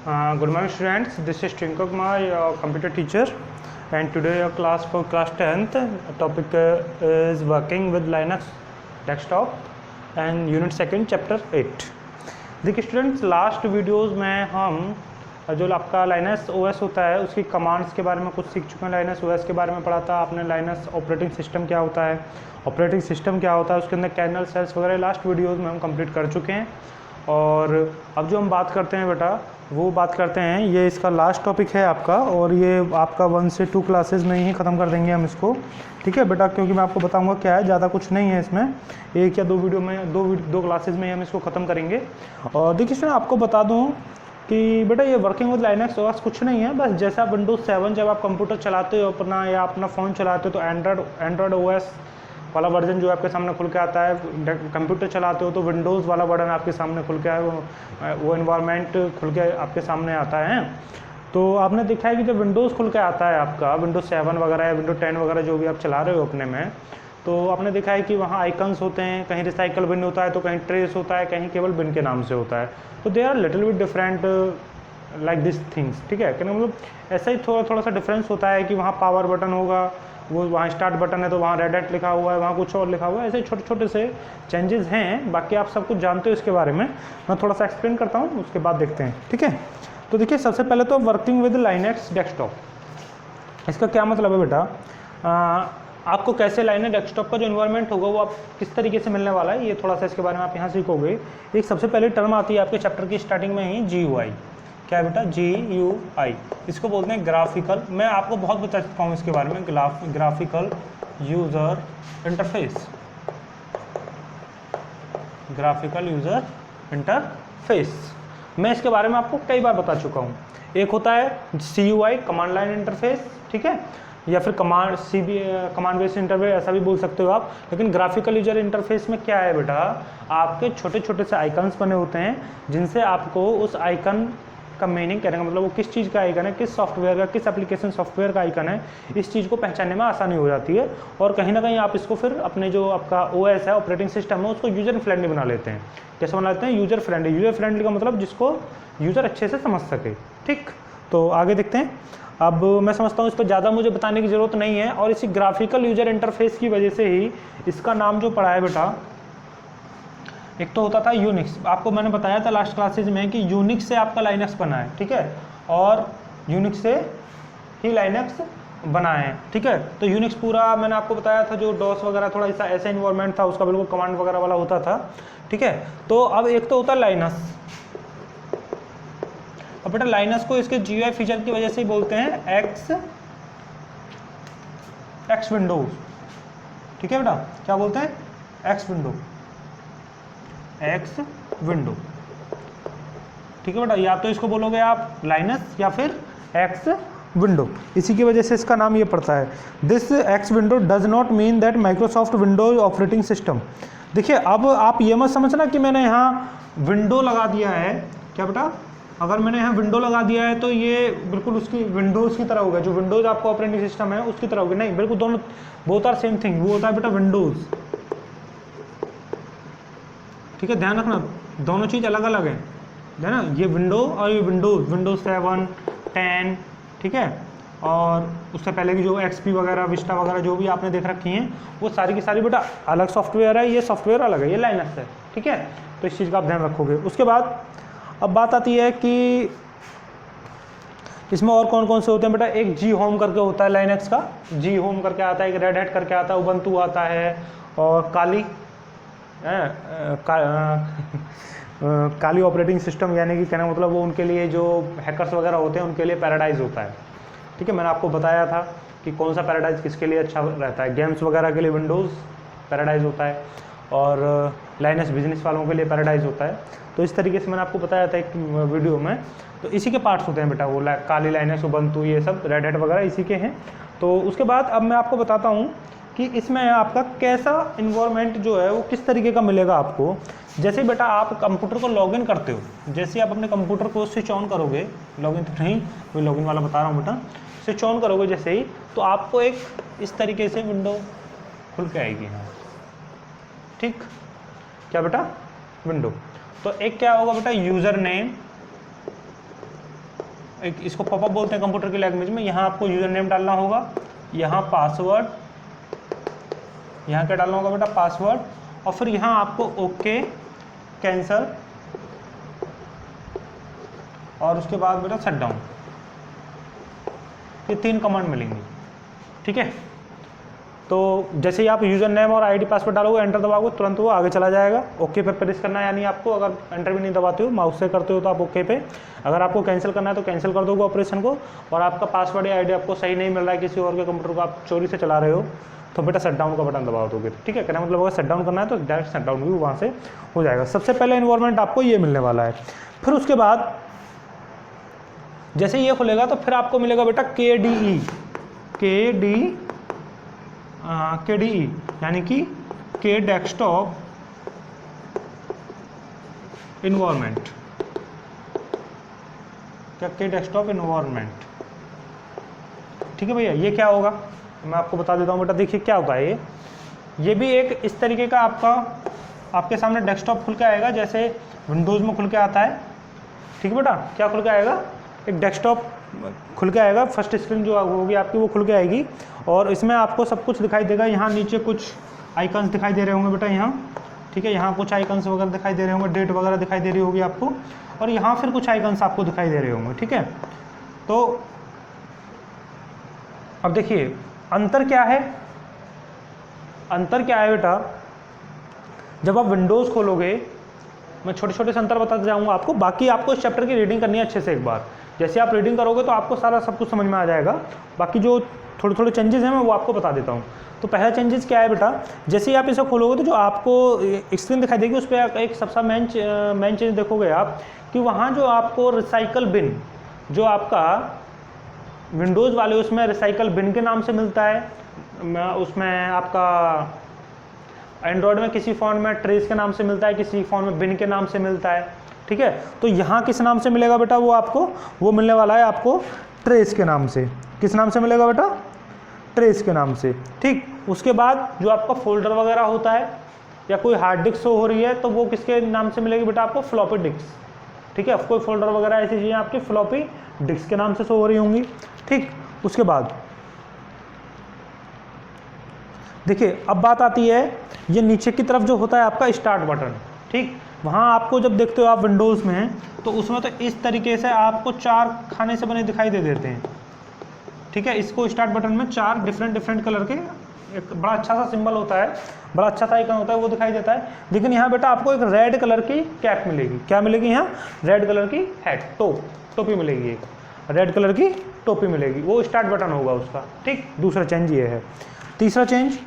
Good morning students, this is Twinkle Kumar, your computer teacher, and today your class for class 10th topic is working with Linux desktop and unit 2 chapter 8. देखिए students, last videos में हम जो आपका lines OS होता है उसकी commands के बारे में कुछ सीख चुके हैं। लाइनस ओएस के बारे में पढ़ा था आपने। लाइनस ऑपरेटिंग सिस्टम क्या होता है, ऑपरेटिंग सिस्टम क्या होता है, उसके अंदर कर्नल सेल्स वगैरह लास्ट वीडियोस में हम कंप्लीट कर चुके हैं। और अब जो हम बात करते हैं बेटा, वो बात करते हैं, ये इसका लास्ट टॉपिक है आपका, और ये आपका 1 से 2 क्लासेस में ही ख़त्म कर देंगे हम इसको, ठीक है बेटा। क्योंकि मैं आपको बताऊंगा क्या है, ज़्यादा कुछ नहीं है इसमें, 1 या 2 वीडियो में दो क्लासेस में ही हम इसको ख़त्म करेंगे। और देखिए सर, आपको बता दूँ कि बेटा ये वर्किंग विद लाइनक्स ओएस कुछ नहीं है, बस जैसा विंडोज़ 7 जब आप कंप्यूटर चलाते हो अपना या अपना फ़ोन चलाते हो तो एंड्रॉयड ओएस वाला वर्जन जो आपके सामने खुल के आता है। कंप्यूटर चलाते हो तो विंडोज़ वाला बटन आपके सामने खुल के आए, वो इन्वायरमेंट खुल के आपके सामने आता है। तो आपने देखा है कि जब विंडोज़ खुल के आता है आपका, विंडोज़ 7 वगैरह या विंडोज़ 10 वगैरह जो भी आप चला रहे हो अपने में, तो आपने देखा है कि वहाँ आइकन्स होते हैं, कहीं रिसाइकल बिन होता है तो कहीं ट्रेस होता है, कहीं केवल बिन के नाम से होता है। तो they are little bit different like this things, ठीक है। कहने मतलब ऐसा ही थोड़ा सा डिफरेंस होता है कि वहाँ पावर बटन होगा, वो वहाँ स्टार्ट बटन है तो वहाँ रेड हैट लिखा हुआ है, वहाँ कुछ और लिखा हुआ है। ऐसे छोटे छोटे से चेंजेस हैं, बाकी आप सब कुछ जानते हो इसके बारे में। मैं थोड़ा सा एक्सप्लेन करता हूँ, उसके बाद देखते हैं, ठीक है। तो देखिए सबसे पहले तो वर्किंग विद लाइनक्स डेस्कटॉप, इसका क्या मतलब है बेटा। आपको कैसे लाइनक्स डेस्कटॉप का जो इन्वायरमेंट होगा वो आप किस तरीके से मिलने वाला है, ये थोड़ा सा इसके बारे में आप यहाँ सीखोगे। एक सबसे पहले टर्म आती है आपके चैप्टर की स्टार्टिंग में ही, GUI। क्या है बेटा? GUI, इसको बोलते हैं ग्राफिकल। मैं आपको बहुत बता चुका हूँ इसके बारे में, graphical user interface, graphical user interface. मैं इसके बारे में आपको कई बार बता चुका हूँ। एक होता है CUI, कमांड लाइन इंटरफेस, ठीक है, या फिर कमांड बेस्ड इंटरफेस ऐसा भी बोल सकते हो आप। लेकिन ग्राफिकल यूजर इंटरफेस में क्या है बेटा, आपके छोटे छोटे से आइकन्स बने होते हैं जिनसे आपको उस आइकन का मीनिंग कहने का मतलब वो किस चीज़ का आइकन है, किस सॉफ्टवेयर का, किस एप्लीकेशन सॉफ्टवेयर का आइकन है, इस चीज़ को पहचानने में आसानी हो जाती है। और कहीं ना कहीं आप इसको फिर अपने जो आपका OS है, ऑपरेटिंग सिस्टम है, उसको यूजर फ्रेंडली बना लेते हैं। कैसे बना लेते हैं? User friendly. यूजर फ्रेंडली का मतलब जिसको यूज़र अच्छे से समझ सके, ठीक। तो आगे देखते हैं। अब मैं समझता हूँ इस पर ज़्यादा मुझे बताने की ज़रूरत नहीं है। और इसी ग्राफिकल यूजर इंटरफेस की वजह से ही इसका नाम जो पड़ा है बेटा, एक तो होता था यूनिक्स। आपको मैंने बताया था लास्ट क्लासेज में कि यूनिक्स से आपका लाइनक्स बना है, ठीक है, और यूनिक्स से ही लाइनक्स बना है, ठीक है। तो यूनिक्स पूरा मैंने आपको बताया था, जो डॉस वगैरह थोड़ा ऐसा इन्वायरमेंट था उसका, बिल्कुल कमांड वगैरह वाला होता था, ठीक है। तो अब एक तो होता है लाइनस। अब बेटा लाइनस को इसके GUI फीचर की वजह से ही बोलते हैं एक्स विंडोज, ठीक है बेटा। क्या बोलते हैं? एक्स विंडो, ठीक है बेटा। या तो इसको बोलोगे आप लाइनस या फिर एक्स विंडो, इसी की वजह से इसका नाम ये पड़ता है। This x window does not mean that Microsoft Windows operating system. देखिए अब आप ये मत समझना कि मैंने यहाँ विंडो लगा दिया है, क्या बेटा, अगर मैंने यहाँ विंडो लगा दिया है तो ये बिल्कुल उसकी विंडोज़ की तरह होगा, जो विंडोज़ आपका ऑपरेटिंग सिस्टम है उसकी तरह होगी। नहीं, बिल्कुल दोनों, बोथ आर सेम थिंग। वो होता है बेटा विंडोज़, ठीक है, ध्यान रखना, दोनों चीज़ अलग अलग है ना। ये विंडो और ये विंडोज़ 7, 10, ठीक है। और उससे पहले की जो XP वगैरह, विस्टा वगैरह जो भी आपने देख रखी हैं, वो सारी की सारी बेटा अलग सॉफ्टवेयर है। ये सॉफ्टवेयर अलग है, ये लाइनक्स है, ठीक है। तो इस चीज़ का आप ध्यान रखोगे। उसके बाद अब बात आती है कि इसमें और कौन कौन से होते हैं बेटा। एक G होम करके होता है लाइनक्स का, G होम करके आता है, एक रेड हैट करके आता है, उबंटू आता है, और काली ऑपरेटिंग सिस्टम, यानी कि कहना मतलब वो उनके लिए जो हैकर्स वगैरह होते हैं उनके लिए पैराडाइज होता है, ठीक है। मैंने आपको बताया था कि कौन सा पैराडाइज किसके लिए अच्छा रहता है। गेम्स वगैरह के लिए विंडोज़ पैराडाइज होता है, और लाइनक्स बिजनेस वालों के लिए पैराडाइज होता है। तो इस तरीके से मैंने आपको बताया था एक वीडियो में। तो इसी के पार्ट्स होते हैं बेटा, वो काली लाइनक्स, उबंटू, ये सब रेड हैट वगैरह इसी के हैं। तो उसके बाद अब मैं आपको बताता हूँ कि इसमें आपका कैसा इन्वायरमेंट जो है वो किस तरीके का मिलेगा आपको। जैसे बेटा आप कंप्यूटर को लॉगिन करते हो, जैसे आप अपने कंप्यूटर को स्विच ऑन करोगे, लॉगिन तो नहीं, कोई लॉगिन वाला बता रहा हूँ बेटा, स्विच ऑन करोगे जैसे ही, तो आपको एक इस तरीके से विंडो खुल के आएगी, हाँ, ठीक। क्या बेटा? विंडो। तो एक क्या होगा बेटा, यूज़र नेम, एक इसको पॉपअप बोलते हैं कंप्यूटर की लैंग्वेज में। यहाँ आपको यूजर नेम डालना होगा, यहाँ पासवर्ड, यहाँ क्या डालना होगा बेटा, पासवर्ड, और फिर यहाँ आपको ओके, कैंसल, और उसके बाद बेटा शट डाउन। ये 3 कमांड मिलेंगी, ठीक है। तो जैसे ही आप यूजर नेम और आईडी पासवर्ड डालोगे, एंटर दबाओगे, तुरंत वो आगे चला जाएगा। ओके पे प्रेस करना है, यानी आपको अगर एंटर भी नहीं दबाते हो, माउस से करते हो तो आप ओके पे, अगर आपको कैंसिल करना है तो कैंसिल कर दोगे ऑपरेशन को, और आपका पासवर्ड या आईडी आपको सही नहीं मिल रहा है, किसी और के कंप्यूटर को आप चोरी से चला रहे हो, तो बेटा शट डाउन का बटन दबा दोगे, ठीक है। कहना मतलब अगर शट डाउन करना है तो डायरेक्ट शट डाउन भी वहाँ से हो जाएगा। सबसे पहले इन्वायरमेंट आपको ये मिलने वाला है। फिर उसके बाद जैसे ये खुलेगा तो फिर आपको मिलेगा बेटा KDE, यानी कि के डेस्कटॉप इन्वायरमेंट। क्या के डेस्कटॉप इन्वायरमेंट, ठीक है भैया। ये क्या होगा मैं आपको बता देता हूँ बेटा। देखिए क्या होता है, ये भी एक इस तरीके का आपके सामने डेस्कटॉप खुल के आएगा, जैसे विंडोज़ में खुल के आता है, ठीक है बेटा। क्या खुल के आएगा, एक डेस्कटॉप खुल के आएगा, फर्स्ट स्क्रीन जो होगी आपकी वो खुल के आएगी, और इसमें आपको सब कुछ दिखाई देगा। यहाँ नीचे कुछ आइकन्स दिखाई दे रहे होंगे बेटा, यहाँ, ठीक है। यहाँ कुछ आइकन्स वगैरह दिखाई दे रहे होंगे, डेट वगैरह दिखाई दे रही होगी आपको, और यहाँ फिर कुछ आइकन्स आपको दिखाई दे रहे होंगे, ठीक है। तो अब देखिए अंतर क्या है, अंतर क्या है बेटा। जब आप विंडोज़ खोलोगे, मैं छोटे छोटे से अंतर बताते जाऊँगा आपको, बाकी आपको इस चैप्टर की रीडिंग करनी है अच्छे से एक बार। जैसे आप रीडिंग करोगे तो आपको सारा सब कुछ समझ में आ जाएगा। बाकी जो थोड़े थोड़े चेंजेस हैं मैं वो आपको बता देता हूँ। तो पहला चेंजेस क्या है बेटा, जैसे ही आप इसे खोलोगे तो जो आपको स्क्रीन दिखाई देगी उस पर एक सबसे मेन चेंज देखोगे आप कि वहाँ जो आपको रिसाइकल बिन, जो आपका विंडोज़ वाले उसमें रिसाइकल बिन के नाम से मिलता है, उसमें आपका एंड्रॉयड में किसी फ़ोन में ट्रेस के नाम से मिलता है, किसी फ़ोन में बिन के नाम से मिलता है, ठीक है। तो यहाँ किस नाम से मिलेगा बेटा, वो मिलने वाला है आपको ट्रेस के नाम से। किस नाम से मिलेगा बेटा, ट्रेस के नाम से, ठीक। उसके बाद जो आपका फोल्डर वगैरह होता है या कोई हार्ड डिस्क शो हो रही है तो वो किसके नाम से मिलेगी बेटा, आपको फ्लॉपी डिस्क, ठीक है। कोई फोल्डर वगैरह ऐसी चीज़ें आपकी फ्लॉपी डिस्क के नाम से शो हो रही होंगी, ठीक। उसके बाद देखिए अब बात आती है, ये नीचे की तरफ जो होता है आपका स्टार्ट बटन, ठीक। वहाँ आपको जब देखते हो आप विंडोज़ में तो उसमें तो इस तरीके से आपको 4 खाने से बने दिखाई दे देते हैं, ठीक है। इसको स्टार्ट बटन में 4 डिफरेंट कलर के एक बड़ा अच्छा सा सिंबल होता है, बड़ा अच्छा सा आइकन होता है, वो दिखाई देता है। लेकिन यहाँ बेटा आपको एक रेड कलर की कैप मिलेगी। क्या मिलेगी, यहाँ रेड कलर की हैट, टोपी मिलेगी, एक रेड कलर की टोपी मिलेगी, वो स्टार्ट बटन होगा उसका, ठीक। दूसरा चेंज ये है। तीसरा चेंज,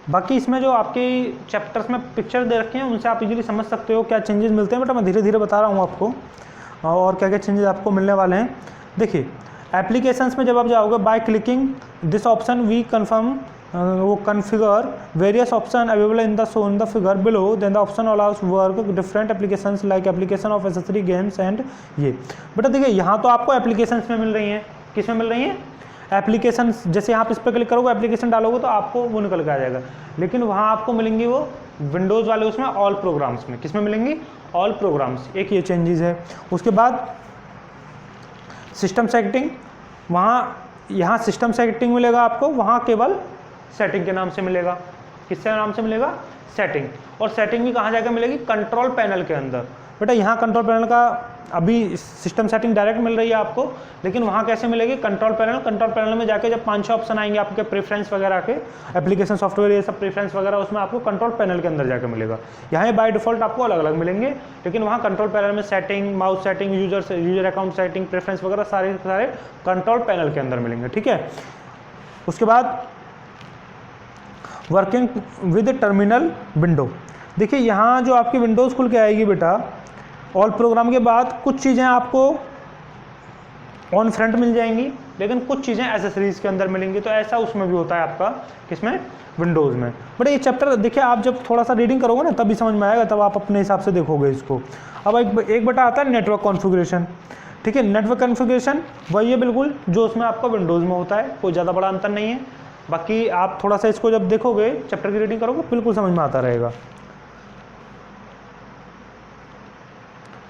बाकी इसमें जो आपके चैप्टर्स में पिक्चर दे रखे हैं उनसे आप इजीली समझ सकते हो क्या चेंजेस मिलते हैं। बेटा मैं धीरे धीरे बता रहा हूँ आपको और क्या क्या चेंजेस आपको मिलने वाले हैं। देखिए एप्लीकेशंस में जब आप जाओगे, by clicking this option we confirm वो configure various option available in the figure below, then the option allows work different applications like application of accessory games and ये। बेटा देखिए यहाँ तो आपको एप्लीकेशंस में मिल रही हैं, किस में मिल रही हैं, एप्लीकेशन। जैसे आप इस पर क्लिक करोगे, एप्लीकेशन डालोगे तो आपको वो निकल के आ जाएगा, लेकिन वहाँ आपको मिलेंगी वो विंडोज़ वाले उसमें ऑल प्रोग्राम्स में। किस में मिलेंगी, ऑल प्रोग्राम्स, एक ये चेंजेस है। उसके बाद सिस्टम सेटिंग, वहाँ यहाँ सिस्टम सेटिंग मिलेगा आपको, वहाँ केवल सेटिंग के नाम से मिलेगा। किसके नाम से मिलेगा, सेटिंग। और सेटिंग भी कहाँ जाकर मिलेगी, कंट्रोल पैनल के अंदर। बेटा यहाँ कंट्रोल पैनल का अभी सिस्टम सेटिंग डायरेक्ट मिल रही है आपको, लेकिन वहाँ कैसे मिलेगी, कंट्रोल पैनल में जाके जब 5-6 ऑप्शन आएंगे आपके प्रेफरेंस वगैरह के, एप्लीकेशन सॉफ्टवेयर ये सब प्रेफरेंस वगैरह, उसमें आपको कंट्रोल पैनल के अंदर जाकर मिलेगा। यहाँ बाय डिफॉल्ट आपको अलग अलग मिलेंगे, लेकिन वहाँ कंट्रोल पैनल में setting, mouse setting, user account setting, preference वगैरह सारे कंट्रोल पैनल के अंदर मिलेंगे, ठीक है। उसके बाद वर्किंग विद टर्मिनल विंडो। देखिए यहाँ जो आपकी विंडोज़ खुल के आएगी बेटा, ऑल प्रोग्राम के बाद कुछ चीज़ें आपको ऑन फ्रंट मिल जाएंगी, लेकिन कुछ चीज़ें एसेसरीज के अंदर मिलेंगी। तो ऐसा उसमें भी होता है आपका, किसमें, विंडोज़ में। बट ये चैप्टर देखिए आप जब थोड़ा सा रीडिंग करोगे ना तभी समझ में आएगा, तब आप अपने हिसाब से देखोगे इसको। अब एक बटा आता है नेटवर्क कॉन्फ़िगरेशन, ठीक है। नेटवर्क कॉन्फ़िगरेशन वही है बिल्कुल जो उसमें आपका विंडोज़ में होता है, कोई ज़्यादा बड़ा अंतर नहीं है। बाकी आप थोड़ा सा इसको जब देखोगे, चैप्टर की रीडिंग करोगे, बिल्कुल समझ में आता रहेगा।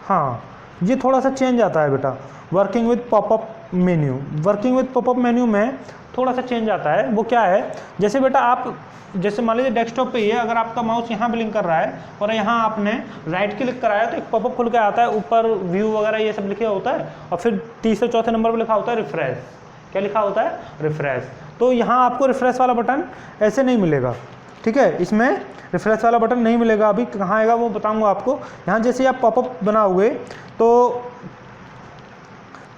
हाँ, ये थोड़ा सा चेंज आता है बेटा, working with popup menu. Working with popup menu में थोड़ा सा चेंज आता है। वो क्या है, जैसे बेटा आप, जैसे मान लीजिए डेस्कटॉप पे ही है, अगर आपका माउस यहाँ ब्लिंक कर रहा है और यहाँ आपने राइट क्लिक कराया तो एक पॉपअप खुल के आता है, ऊपर व्यू वगैरह ये सब लिखा होता है, और फिर तीसरे चौथे नंबर पर लिखा होता है रिफ्रेश। क्या लिखा होता है, रिफ्रेश। तो यहाँ आपको रिफ्रेश वाला बटन ऐसे नहीं मिलेगा, ठीक है। इसमें रिफ्रेश वाला बटन नहीं मिलेगा, अभी कहाँ आएगा वो बताऊंगा आपको। यहाँ जैसे आप पॉपअप बनाओगे तो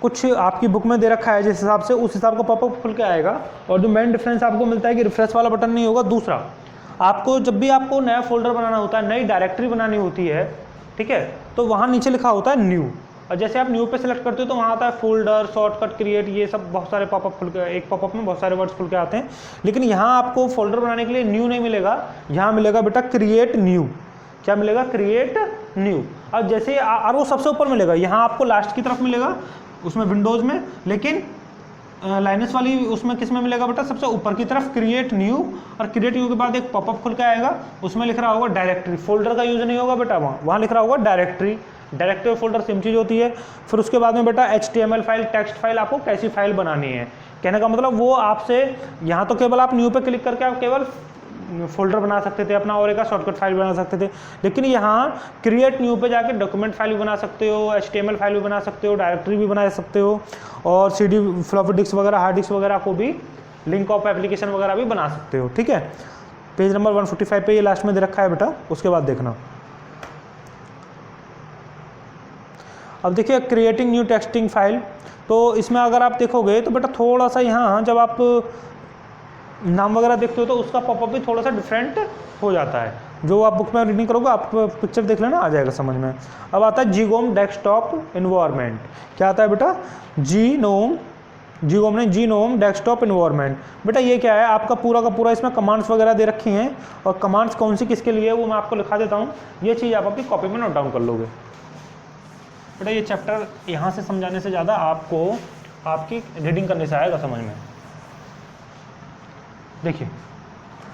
कुछ आपकी बुक में दे रखा है जिस हिसाब से, उस हिसाब का पॉपअप खुल के आएगा। और जो मेन डिफरेंस आपको मिलता है कि रिफ्रेश वाला बटन नहीं होगा। दूसरा, आपको जब भी आपको नया फोल्डर बनाना होता है, नई डायरेक्टरी बनानी होती है, ठीक है, तो वहाँ नीचे लिखा होता है न्यू, और जैसे आप न्यू पे सेलेक्ट करते हो तो वहाँ आता है फोल्डर, शॉर्टकट, क्रिएट, ये सब बहुत सारे पॉपअप खुल के, एक पॉपअप में बहुत सारे वर्ड्स खुल के आते हैं। लेकिन यहाँ आपको फोल्डर बनाने के लिए न्यू नहीं मिलेगा, यहाँ मिलेगा बेटा क्रिएट न्यू। क्या मिलेगा, क्रिएट न्यू। अब जैसे और वो सबसे ऊपर मिलेगा, यहाँ आपको लास्ट की तरफ मिलेगा उसमें विंडोज़ में, लेकिन लाइनस वाली उसमें किस में मिलेगा बेटा, सबसे ऊपर की तरफ क्रिएट न्यू। और क्रिएट न्यू के बाद एक पॉपअप खुल के आएगा, उसमें लिख रहा होगा डायरेक्टरी। फोल्डर का यूज नहीं होगा बेटा, वहाँ लिख रहा होगा डायरेक्टरी। डायरेक्टरी और फोल्डर सेम चीज़ होती है। फिर उसके बाद में बेटा HTML फाइल, टेक्स्ट फाइल, आपको कैसी फाइल बनानी है। कहने का मतलब वो आपसे, यहाँ तो केवल आप न्यू पे क्लिक करके आप केवल फोल्डर बना सकते थे अपना और एक शॉर्टकट फाइल बना सकते थे, लेकिन यहाँ क्रिएट न्यू पे जाके डॉक्यूमेंट फाइल भी बना सकते हो, HTML फाइल भी बना सकते हो, डायरेक्टरी भी बना सकते हो, और CD, फ्लॉपी डिस्क वगैरह, हार्ड डिस्क वगैरह को भी, लिंक ऑफ एप्लीकेशन वगैरह भी बना सकते हो, ठीक है। पेज नंबर 145 पे ये लास्ट में दे रखा है बेटा, उसके बाद देखना। अब देखिए क्रिएटिंग न्यू टेक्स्टिंग फाइल, तो इसमें अगर आप देखोगे तो बेटा थोड़ा सा यहाँ जब आप नाम वगैरह देखते हो तो उसका पॉपअप भी थोड़ा सा डिफरेंट हो जाता है। जो आप बुक में रीडिंग करोगे, आप पिक्चर देख लेना, आ जाएगा समझ में। अब आता है जीनोम डेस्कटॉप इन्वायरमेंट। क्या आता है बेटा, जीनोम डेस्कटॉप इन्वायरमेंट। बेटा ये क्या है, आपका पूरा का पूरा इसमें कमांड्स वगैरह दे रखी हैं, और कमांड्स कौन सी किसके लिए है वो मैं आपको लिखा देता हूँ। ये चीज़ आप अपनी कॉपी में नोट डाउन कर लोगे। बेटा ये चैप्टर यहाँ से समझाने से ज़्यादा आपको आपकी रीडिंग करने से आएगा समझ में। देखिए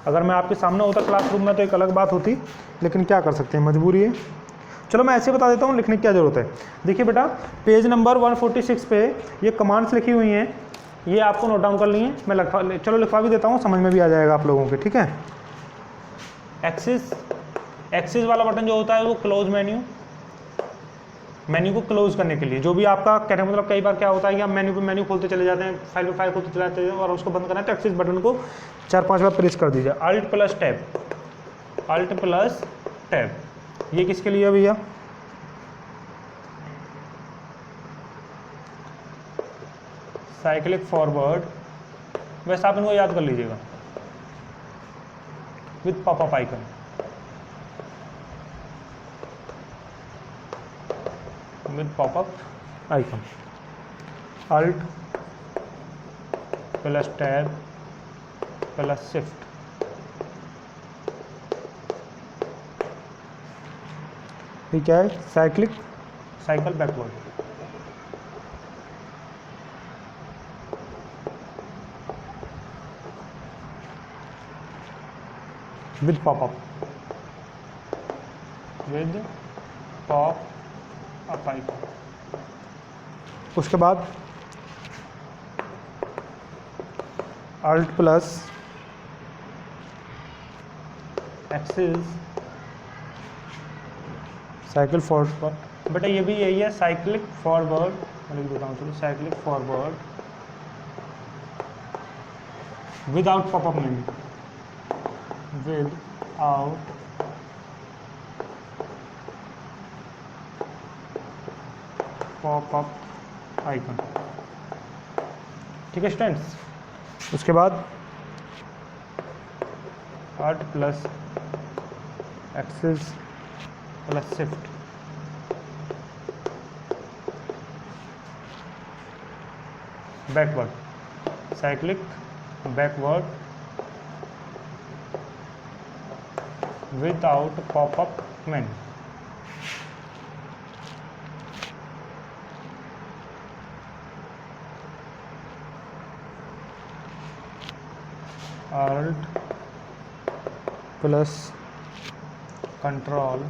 अगर मैं आपके सामने होता क्लासरूम में तो एक अलग बात होती, लेकिन क्या कर सकते हैं, मजबूरी है। चलो मैं ऐसे बता देता हूँ, लिखने की क्या ज़रूरत है। देखिए बेटा पेज नंबर 146 पे ये कमांड्स लिखी हुई हैं, ये आपको नोट डाउन कर ली हैं। मैं लिखवा भी देता हूँ, समझ में भी आ जाएगा आप लोगों के, ठीक है। एक्सिस वाला बटन जो होता है वो क्लोज मेन्यू को क्लोज करने के लिए, जो भी आपका कहने का मतलब, कई बार क्या होता है कि आप मेन्यू पे मेन्यू खोलते चले जाते हैं, फाइल पे फाइल खोलते चले जाते हैं, और उसको बंद करना है तो एक्सिस बटन को 4-5 बार प्रेस कर दीजिए। Alt प्लस टैब, ये किसके लिए है भैया, साइक्लिक फॉरवर्ड। वैसे आप इनको याद कर लीजिएगा, with popup icon, with pop-up icon, Alt plus Tab plus Shift। ये क्या है, cycle backward. with pop-up icon। उसके बाद Alt plus axis cycle forward. बेटा ये भी यही है, साइक्लिक फॉरवर्ड। मैं लिख देता हूँ, चलो cyclic forward without popup menu, without popup icon, ठीक है स्टूडेंट्स। उसके बाद Alt plus axis plus shift. Backward, cyclic backward without popup menu. Alt plus control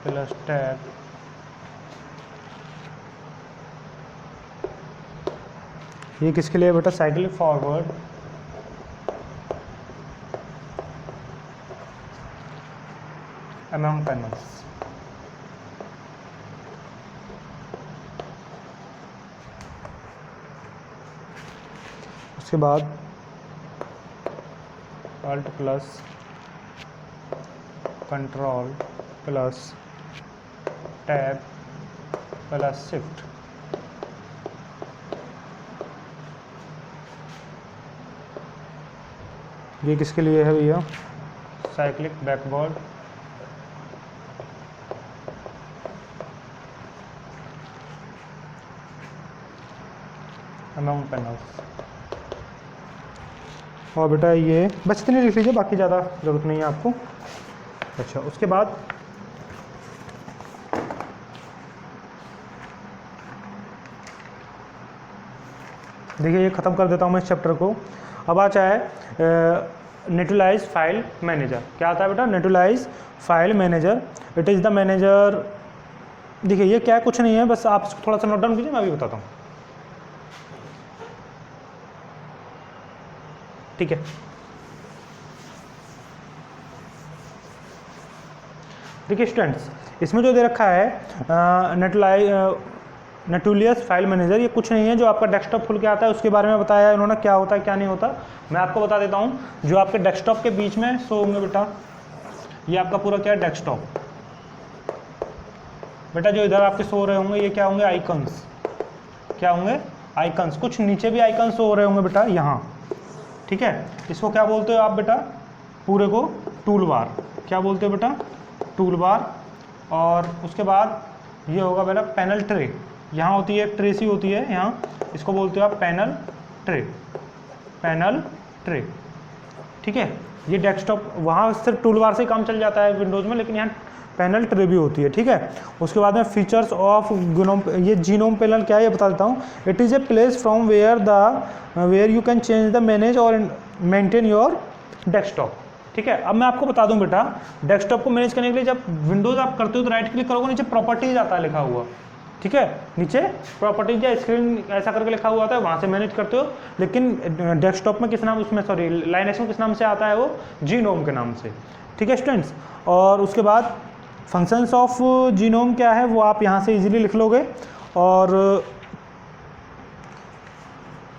plus tab, ये किसके लिए बेटा? Cyclic forward among panels. उसके बाद Alt plus control plus tab plus shift. ये किसके लिए है भैया? Cyclic backward among panels. और बेटा ये बस इतनी लिख लीजिए, बाकी ज़्यादा ज़रूरत नहीं है आपको। अच्छा, उसके बाद देखिए ये ख़त्म कर देता हूँ मैं इस चैप्टर को। अब आता है नेटुलाइज फाइल मैनेजर। क्या आता है बेटा? नेटुलाइज file manager. It is the manager. देखिए ये क्या है, कुछ नहीं है, बस आप इसको थोड़ा सा नोट डाउन कीजिए, मैं अभी बताता हूँ। ठीक है, देखिए स्टूडेंट्स, इसमें जो दे रखा है नेटुलियस फाइल मैनेजर, ये कुछ नहीं है, जो आपका डेस्कटॉप खुल के आता है उसके बारे में बताया इन्होंने, क्या होता है क्या नहीं होता। मैं आपको बता देता हूँ, जो आपके डेस्कटॉप के बीच में शो होंगे बेटा, ये आपका पूरा क्या है? डेस्कटॉप। बेटा जो इधर आपके शो रहे होंगे ये क्या होंगे? आइकन्स। क्या होंगे? आइकन्स। कुछ नीचे भी आइकन्स शो हो रहे होंगे बेटा यहाँ, ठीक है। इसको क्या बोलते हो आप बेटा? पूरे को टूल बार। क्या बोलते हो बेटा? Tool bar. और उसके बाद ये होगा बेटा पैनल ट्रे। यहाँ होती है ट्रे सी होती है यहाँ, इसको बोलते हो आप पैनल ट्रे। पैनल ट्रे, ठीक है। ये डेस्कटॉप, वहाँ सिर्फ टूल बार से ही काम चल जाता है विंडोज़ में, लेकिन यहाँ पैनल ट्रे भी होती है, ठीक है। उसके बाद में फीचर्स ऑफ जीनोम, ये जीनोम पैनल क्या है ये बता देता हूँ। It is a place from where you can change the manage और मेंटेन योर डेस्कटॉप, ठीक है। अब मैं आपको बता दूं बेटा, डेस्कटॉप को मैनेज करने के लिए जब विंडोज़ आप करते हो तो राइट क्लिक करोगे, नीचे प्रॉपर्टीज आता है लिखा हुआ, ठीक है। नीचे प्रॉपर्टीज या स्क्रीन ऐसा करके लिखा हुआ आता है, वहाँ से मैनेज करते हो। लेकिन डेस्कटॉप में किस नाम, उसमें सॉरी लाइनक्स में किस नाम से आता है? वो जीनोम के नाम से, ठीक है स्टूडेंट्स। और उसके बाद फंक्शंस ऑफ जीनोम क्या है वो आप यहाँ से इजीली लिख लोगे। और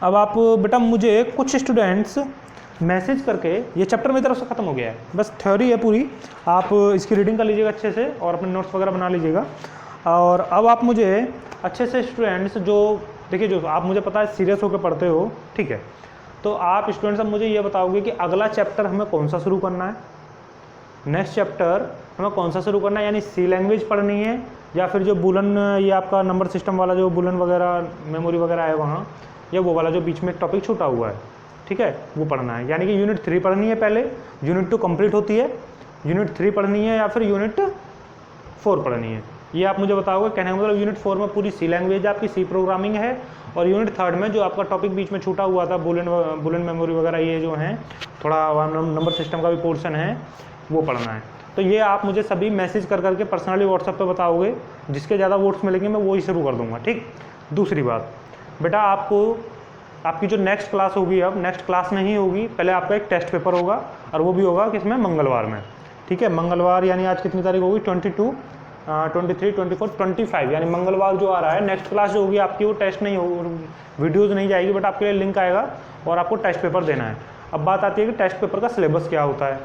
अब आप बेटा मुझे कुछ स्टूडेंट्स मैसेज करके, ये चैप्टर मेरी तरफ से ख़त्म हो गया है, बस थ्योरी है पूरी, आप इसकी रीडिंग कर लीजिएगा अच्छे से और अपने नोट्स वगैरह बना लीजिएगा। और अब आप मुझे अच्छे से स्टूडेंट्स, जो देखिए जो आप मुझे पता है सीरियस होकर पढ़ते हो, ठीक है, तो आप स्टूडेंट्स अब मुझे ये बताओगे कि अगला चैप्टर हमें कौन सा शुरू करना है, नेक्स्ट चैप्टर हमें कौन सा शुरू करना है, यानी सी लैंग्वेज पढ़नी है या फिर जो बुलन, ये आपका नंबर सिस्टम वाला जो बुलन वगैरह मेमोरी वगैरह है वहाँ, या वो वाला जो बीच में टॉपिक छूटा हुआ है, ठीक है, वो पढ़ना है। यानी कि यूनिट 3 पढ़नी है पहले, यूनिट 2 कंप्लीट होती है, यूनिट 3 पढ़नी है या फिर यूनिट 4 पढ़नी है, ये आप मुझे बताओगे। कहने का मतलब यूनिट 4 में पूरी सी लैंग्वेज आपकी, सी प्रोग्रामिंग है, और यूनिट 3 में जो आपका टॉपिक बीच में छूटा हुआ था बुलन मेमोरी वगैरह, ये जो हैं थोड़ा नंबर सिस्टम का भी पोर्शन है वो पढ़ना है। तो ये आप मुझे सभी मैसेज कर करके पर्सनली व्हाट्सएप पे बताओगे, जिसके ज़्यादा वोट्स मिलेंगे मैं वो ही शुरू कर दूंगा, ठीक। दूसरी बात बेटा, आपको आपकी जो नेक्स्ट क्लास होगी, अब नेक्स्ट क्लास नहीं होगी, पहले आपका एक टेस्ट पेपर होगा, और वो भी होगा किसमें? मंगलवार में, ठीक है। मंगलवार यानी आज कितनी तारीख होगी? 22, 23, 24, 25, यानी मंगलवार जो आ रहा है, नेक्स्ट क्लास जो होगी आपकी वो टेस्ट नहीं होगी, वीडियोज़ नहीं जाएगी, बट आपके लिए लिंक आएगा और आपको टेस्ट पेपर देना है। अब बात आती है कि टेस्ट पेपर का सिलेबस क्या होता है,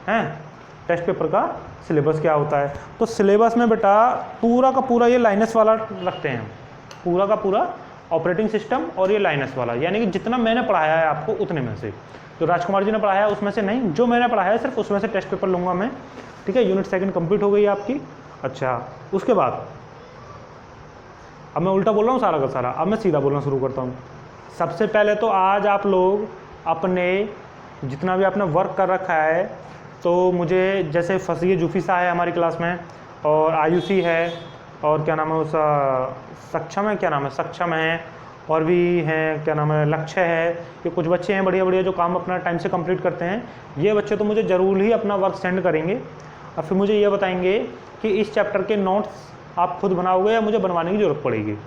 हैं? टेस्ट पेपर का सिलेबस क्या होता है? तो सिलेबस में बेटा पूरा का पूरा ये लाइनस वाला रखते हैं, पूरा का पूरा ऑपरेटिंग सिस्टम और ये लाइनस वाला, यानी कि जितना मैंने पढ़ाया है आपको उतने में से, जो राजकुमार जी ने पढ़ाया है उसमें से नहीं, जो मैंने पढ़ाया है सिर्फ उसमें से टेस्ट पेपर लूँगा मैं, ठीक है। यूनिट 2 कंप्लीट हो गई आपकी। अच्छा, उसके बाद अब मैं उल्टा बोल रहा हूँ सारा का सारा, अब मैं सीधा बोलना शुरू करता हूँ। सबसे पहले तो आज आप लोग अपने जितना भी आपने वर्क कर रखा है, तो मुझे जैसे फसी जुफीसा है हमारी क्लास में, और आयुषी है, और क्या नाम है उसका सक्षम है, क्या नाम है सक्षम है, और भी हैं क्या नाम है लक्ष्य है, ये कुछ बच्चे हैं बढ़िया बढ़िया जो काम अपना टाइम से कंप्लीट करते हैं। ये बच्चे तो मुझे ज़रूर ही अपना वर्क सेंड करेंगे और फिर मुझे ये बताएंगे कि इस चैप्टर के नोट्स आप खुद बनाओगे या मुझे बनवाने की ज़रूरत पड़ेगी।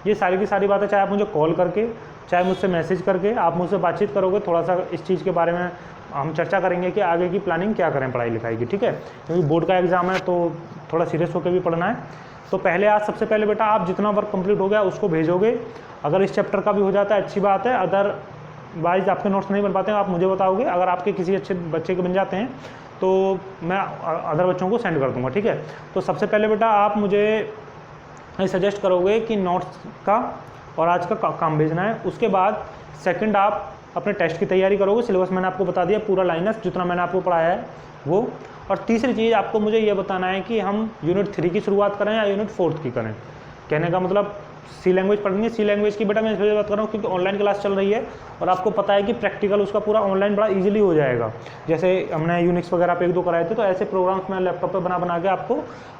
ये सारी की सारी बातें चाहे आप मुझे कॉल करके, चाहे मुझसे मैसेज करके आप मुझसे बातचीत करोगे, थोड़ा सा इस चीज़ के बारे में हम चर्चा करेंगे कि आगे की प्लानिंग क्या करें पढ़ाई लिखाई की, ठीक है। क्योंकि बोर्ड का एग्ज़ाम है तो थोड़ा सीरियस होकर भी पढ़ना है। तो पहले आज सबसे पहले बेटा आप जितना वर्क कंप्लीट हो गया उसको भेजोगे। अगर इस चैप्टर का भी हो जाता है अच्छी बात है, अदरवाइज आपके नोट्स नहीं बन पाते हैं आप मुझे बताओगे। अगर आपके किसी अच्छे बच्चे के बन जाते हैं तो मैं अदर बच्चों को सेंड कर दूंगा, ठीक है। तो सबसे पहले बेटा आप मुझे सजेस्ट करोगे कि नोट्स का और आज का काम भेजना है। उसके बाद सेकंड आप अपने टेस्ट की तैयारी करोगे। सिलेबस मैंने आपको बता दिया पूरा लाइनस जितना मैंने आपको पढ़ाया है वो। और तीसरी चीज़ आपको मुझे ये बताना है कि हम यूनिट 3 की शुरुआत करें या यूनिट 4 की करें। कहने का मतलब सी लैंग्वेज पढ़नी है। सी लैंग्वेज की बेटा मैं इस वजह बात कर रहा हूँ क्योंकि ऑनलाइन क्लास चल रही है और आपको पता है कि प्रैक्टिकल उसका पूरा ऑनलाइन बड़ा इजीली हो जाएगा। जैसे हमने यूनिक्स वगैरह पे 1-2 कराए थे, तो ऐसे प्रोग्राम्स मैं लैपटॉप पे बना के आपको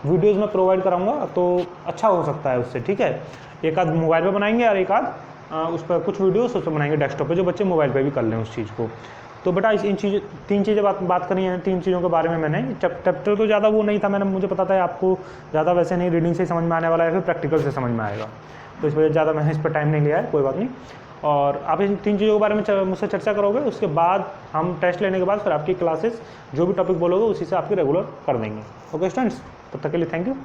वीडियोज़ में प्रोवाइड कराऊंगा, तो अच्छा हो सकता है उससे, ठीक है। एक आध मोबाइल पर बनाएंगे और एक आध उस पर कुछ वीडियोस उस पर बनाएंगे डेस्कटॉप पे, जो बच्चे मोबाइल पे भी कर लें उस चीज़ को। तो बेटा इन चीज़ 3 चीज़ें बात करनी है। 3 चीज़ों के बारे में मैंने चैप्टर तो ज़्यादा वो नहीं था, मैंने मुझे पता था आपको ज़्यादा वैसे नहीं रीडिंग से समझ में आने वाला है, फिर प्रैक्टिकल से समझ में आएगा, तो इस वजह ज़्यादा मैंने इस पर टाइम नहीं लिया है, कोई बात नहीं। और आप इन 3 चीज़ों के बारे में मुझसे चर्चा करोगे। उसके बाद हम टेस्ट लेने के बाद फिर आपकी क्लासेस जो भी टॉपिक बोलोगे उसी से आपकी रेगुलर कर देंगे। ओके स्टूडेंट्स, तब तक के लिए थैंक यू।